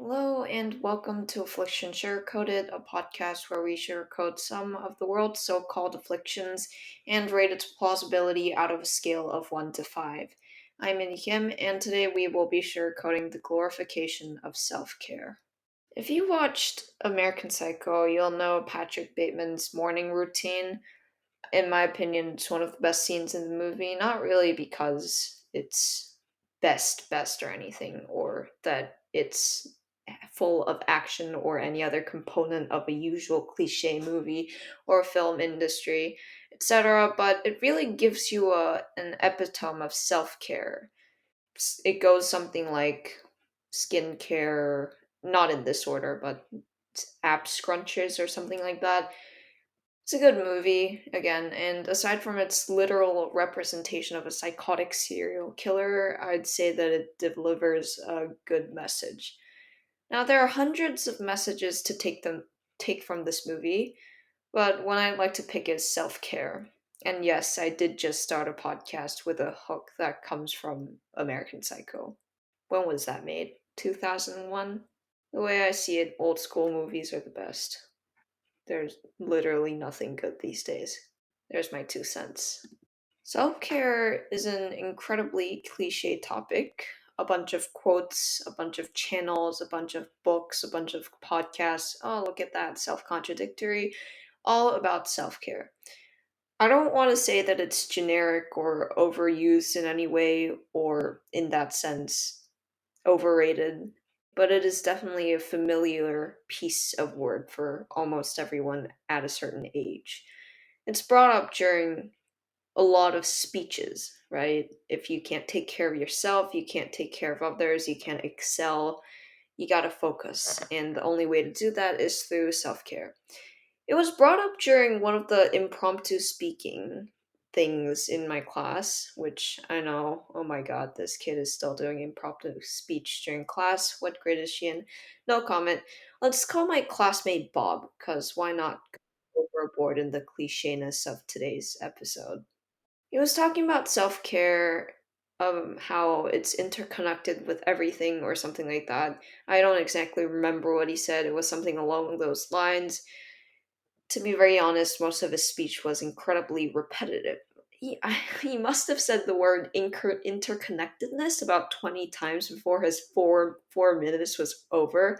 Hello and welcome to Afflictions Sugarcoated, a podcast where we sugarcoat some of the world's so-called afflictions and rate its plausibility out of a scale of 1 to 5. I'm In Kim, and today we will be sugarcoating the glorification of self-care. If you watched American Psycho, you'll know Patrick Bateman's morning routine. In my opinion, it's one of the best scenes in the movie, not really because it's best or anything, or that it's full of action or any other component of a usual cliche movie or film industry, etc., but it really gives you an epitome of self-care. It goes something like skincare, not in this order, but ab scrunches or something like that. It's a good movie, again, and aside from its literal representation of a psychotic serial killer, I'd say that it delivers a good message. Now, there are hundreds of messages to take from this movie, but one I'd like to pick is self-care. And yes, I did just start a podcast with a hook that comes from American Psycho. When was that made? 2001? The way I see it, old school movies are the best. There's literally nothing good these days. There's my 2 cents. Self care is an incredibly cliche topic. A bunch of quotes, a bunch of channels, a bunch of books, a bunch of podcasts. Oh, look at that, self contradictory. All about self care. I don't want to say that it's generic or overused in any way, or in that sense, overrated, but it is definitely a familiar piece of word for almost everyone at a certain age. It's brought up during a lot of speeches, right? If you can't take care of yourself, you can't take care of others, you can't excel, you gotta focus. And the only way to do that is through self care. It was brought up during one of the impromptu speaking things in my class, which I know, oh my god, this kid is still doing impromptu speech during class. What grade is she in? No comment. Let's call my classmate Bob, because why not go overboard in the clichéness of today's episode? He was talking about self care, how it's interconnected with everything or something like that. I don't exactly remember what he said. It was something along those lines. To be very honest, most of his speech was incredibly repetitive. He must have said the word interconnectedness about 20 times before his four minutes was over.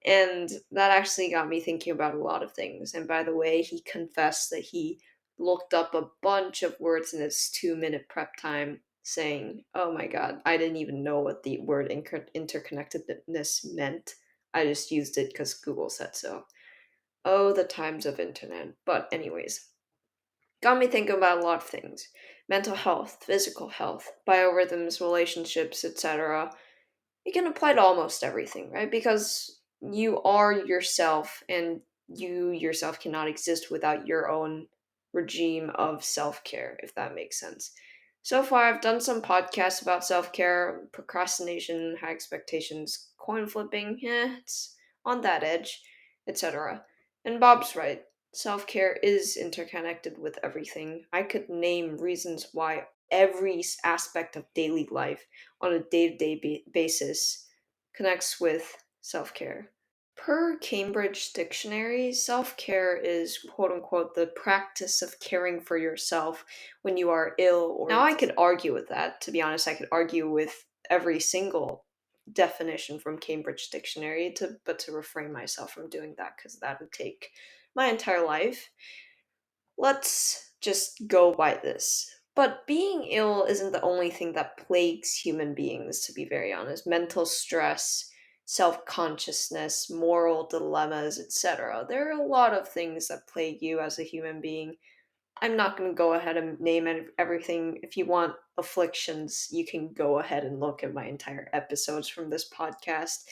And that actually got me thinking about a lot of things. And by the way, he confessed that he looked up a bunch of words in his 2 minute prep time, saying, "Oh my god, I didn't even know what the word interconnectedness meant. I just used it because Google said so." Oh, the times of internet. But anyways, got me thinking about a lot of things. Mental health, physical health, biorhythms, relationships, etc. You can apply to almost everything, right? Because you are yourself and you yourself cannot exist without your own regime of self-care, if that makes sense. So far, I've done some podcasts about self-care, procrastination, high expectations, coin flipping, it's on that edge, etc. And Bob's right. Self care is interconnected with everything. I could name reasons why every aspect of daily life on a day to day basis connects with self care. Per Cambridge Dictionary, self care is quote unquote the practice of caring for yourself when you are ill or. Now, I could argue with that. To be honest, I could argue with every single definition from Cambridge Dictionary, but to refrain myself from doing that because that would take my entire life. Let's just go by this. But being ill isn't the only thing that plagues human beings, to be very honest. Mental stress, self consciousness, moral dilemmas, etc. There are a lot of things that plague you as a human being. I'm not going to go ahead and name everything. If you want afflictions, you can go ahead and look at my entire episodes from this podcast.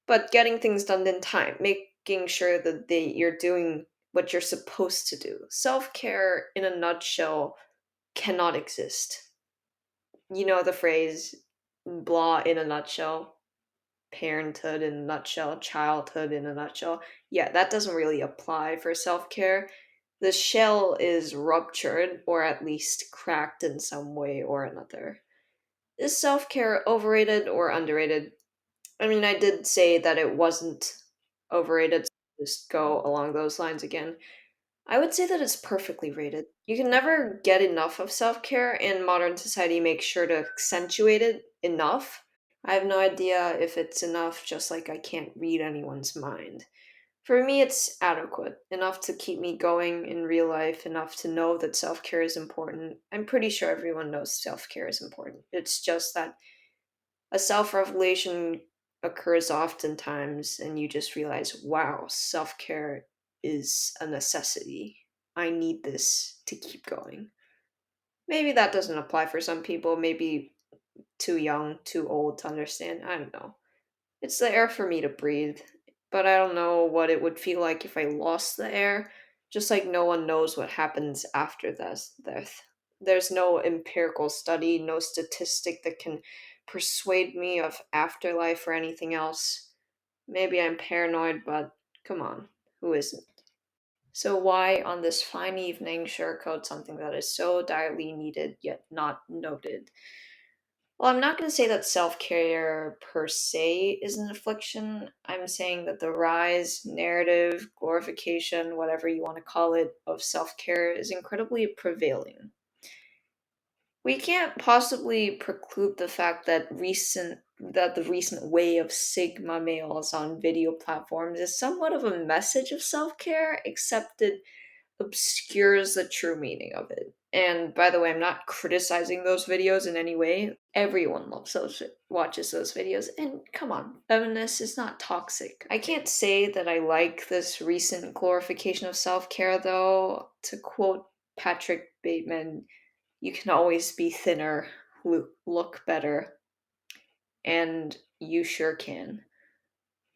But getting things done in time, making sure that you're doing what you're supposed to do. Self care, in a nutshell, cannot exist. You know the phrase, blah in a nutshell, parenthood in a nutshell, childhood in a nutshell. Yeah, that doesn't really apply for self care. The shell is ruptured, or at least cracked in some way or another. Is self care overrated or underrated? I mean, I did say that it wasn't overrated, so just go along those lines again. I would say that it's perfectly rated. You can never get enough of self care, and modern society makes sure to accentuate it enough. I have no idea if it's enough, just like I can't read anyone's mind. For me, it's adequate, enough to keep me going in real life, enough to know that self care is important. I'm pretty sure everyone knows self care is important. It's just that a self revelation occurs oftentimes, and you just realize, wow, self care is a necessity. I need this to keep going. Maybe that doesn't apply for some people, maybe too young, too old to understand. I don't know. It's the air for me to breathe, but I don't know what it would feel like if I lost the air, just like no one knows what happens after death. There's no empirical study, no statistic that can persuade me of afterlife or anything else. Maybe I'm paranoid, but come on, who isn't? So, why on this fine evening sugarcoat something that is so direly needed yet not noted? Well, I'm not going to say that self care per se is an affliction. I'm saying that the rise, narrative, glorification, whatever you want to call it, of self care is incredibly prevailing. We can't possibly preclude the fact that the recent wave of Sigma males on video platforms is somewhat of a message of self care, except it obscures the true meaning of it. And by the way, I'm not criticizing those videos in any way. Everyone loves watches those videos. And come on, feminist is not toxic. I can't say that I like this recent glorification of self-care though. To quote Patrick Bateman, you can always be thinner, look better, and you sure can.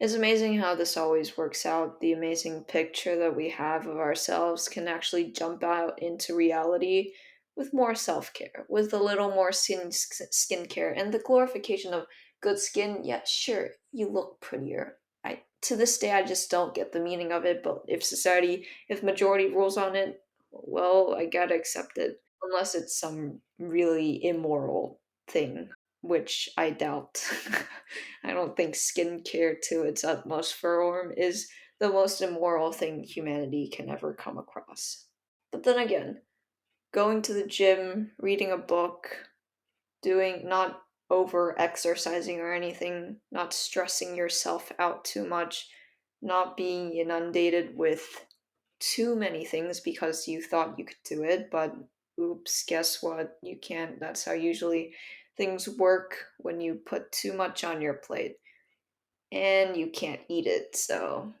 It's amazing how this always works out. The amazing picture that we have of ourselves can actually jump out into reality with more self care, with a little more skincare, and the glorification of good skin. Yeah, sure, you look prettier. To this day, I just don't get the meaning of it. But if majority rules on it, well, I gotta accept it, unless it's some really immoral thing, which I doubt. I don't think skincare to its utmost form is the most immoral thing humanity can ever come across. But then again, going to the gym, reading a book, doing not over exercising or anything, not stressing yourself out too much, not being inundated with too many things because you thought you could do it, but oops, guess what? You can't. That's how usually things work when you put too much on your plate. And you can't eat it, so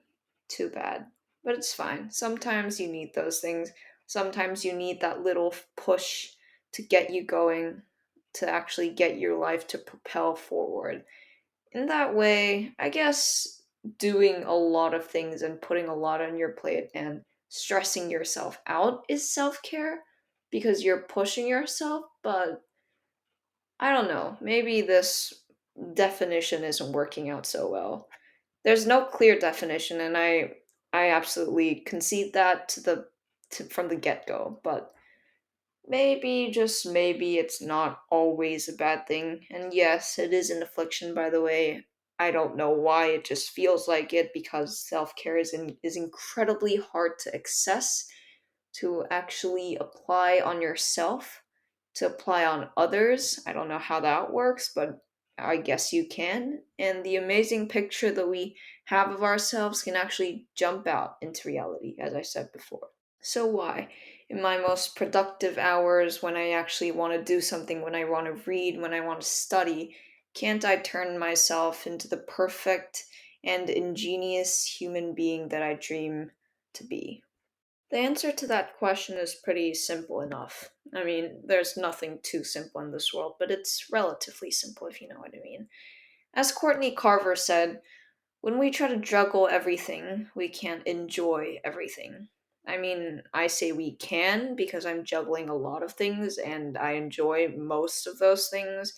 too bad. But it's fine. Sometimes you need those things. Sometimes you need that little push to get you going, to actually get your life to propel forward. In that way, I guess doing a lot of things and putting a lot on your plate and stressing yourself out is self care because you're pushing yourself, but I don't know. Maybe this definition isn't working out so well. There's no clear definition, and I absolutely concede that from the get go. But maybe, just maybe, it's not always a bad thing. And yes, it is an affliction. By the way, I don't know why. It just feels like it because self care is incredibly hard to access, to actually apply on yourself, to apply on others. I don't know how that works, but I guess you can. And the amazing picture that we have of ourselves can actually jump out into reality, as I said before. So, why? In my most productive hours, when I actually want to do something, when I want to read, when I want to study, can't I turn myself into the perfect and ingenious human being that I dream to be? The answer to that question is pretty simple enough. I mean, there's nothing too simple in this world, but it's relatively simple if you know what I mean. As Courtney Carver said, when we try to juggle everything, we can't enjoy everything. I mean, I say we can because I'm juggling a lot of things and I enjoy most of those things.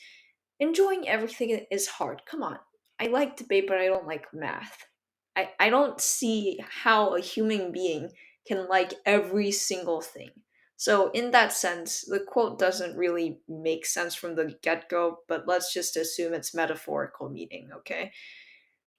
Enjoying everything is hard. Come on. I like debate, but I don't like math. I don't see how a human being can like every single thing. So, in that sense, the quote doesn't really make sense from the get go, but let's just assume it's metaphorical meaning, okay?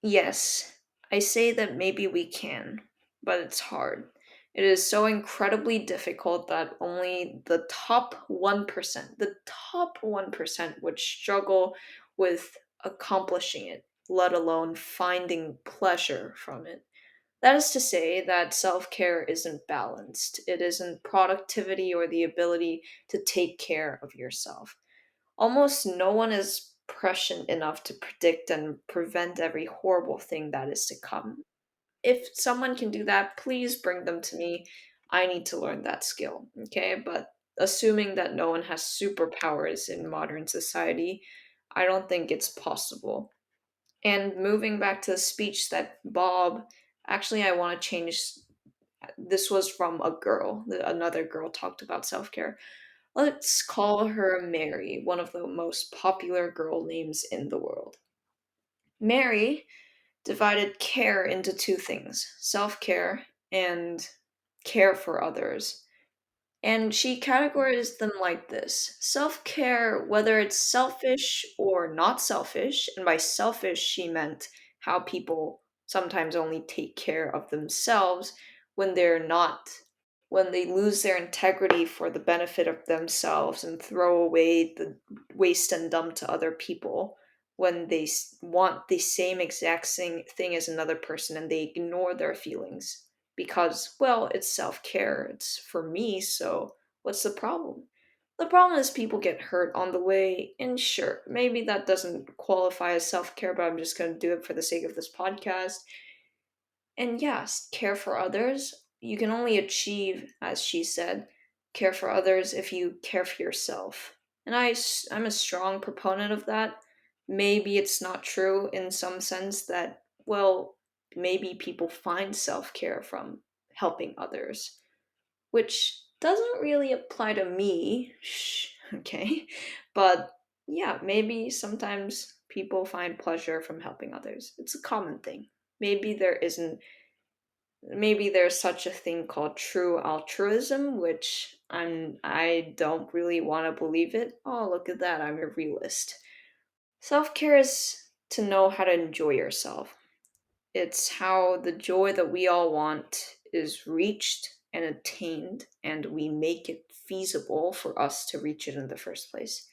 Yes, I say that maybe we can, but it's hard. It is so incredibly difficult that only the top 1% would struggle with accomplishing it, let alone finding pleasure from it. That is to say that self care isn't balanced. It isn't productivity or the ability to take care of yourself. Almost no one is prescient enough to predict and prevent every horrible thing that is to come. If someone can do that, please bring them to me. I need to learn that skill, okay? But assuming that no one has superpowers in modern society, I don't think it's possible. And moving back to the speech that Bob, actually, I want to change. This was from a girl. Another girl talked about self care. Let's call her Mary, one of the most popular girl names in the world. Mary divided care into two things: self care and care for others. And she categorized them like this: self care, whether it's selfish or not selfish, and by selfish, she meant how people sometimes only take care of themselves when they're not, when they lose their integrity for the benefit of themselves and throw away the waste and dump to other people, when they want the same exact same thing as another person and they ignore their feelings because, well, it's self care, it's for me, so what's the problem? The problem is people get hurt on the way, and sure, maybe that doesn't qualify as self care, but I'm just going to do it for the sake of this podcast. And yes, care for others. You can only achieve, as she said, care for others if you care for yourself. And I'm a strong proponent of that. Maybe it's not true in some sense that, well, maybe people find self care from helping others, which doesn't really apply to me. Shh, okay? But yeah, maybe sometimes people find pleasure from helping others. It's a common thing. Maybe there isn't, maybe there's such a thing called true altruism, which I don't really want to believe it. Oh, look at that. I'm a realist. Self-care is to know how to enjoy yourself. It's how the joy that we all want is reached and attained, and we make it feasible for us to reach it in the first place.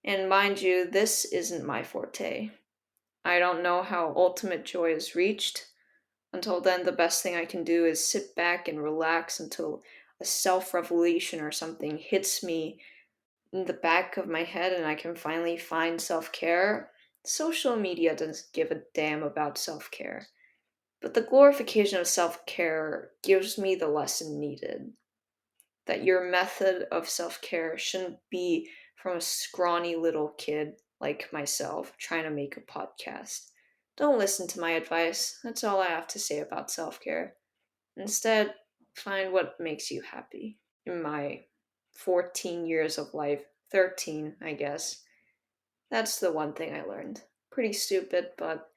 And mind you, this isn't my forte. I don't know how ultimate joy is reached. Until then, the best thing I can do is sit back and relax until a self revelation or something hits me in the back of my head and I can finally find self care. Social media doesn't give a damn about self care. But the glorification of self care gives me the lesson needed that your method of self care shouldn't be from a scrawny little kid like myself trying to make a podcast. Don't listen to my advice. That's all I have to say about self care. Instead, find what makes you happy. In my 14 years of life, 13, I guess, that's the one thing I learned. Pretty stupid, but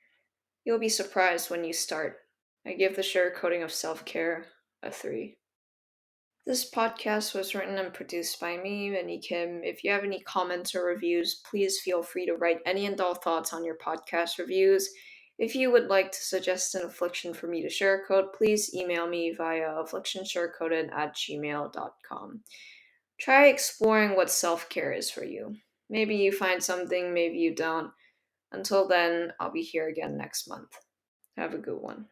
you'll be surprised when you start. I give the sugarcoating of self care a 3. This podcast was written and produced by me, Minnie Kim. If you have any comments or reviews, please feel free to write any and all thoughts on your podcast reviews. If you would like to suggest an affliction for me to sugarcoat, please email me via afflictionssugarcoated@gmail.com. Try exploring what self care is for you. Maybe you find something, maybe you don't. Until then, I'll be here again next month. Have a good one.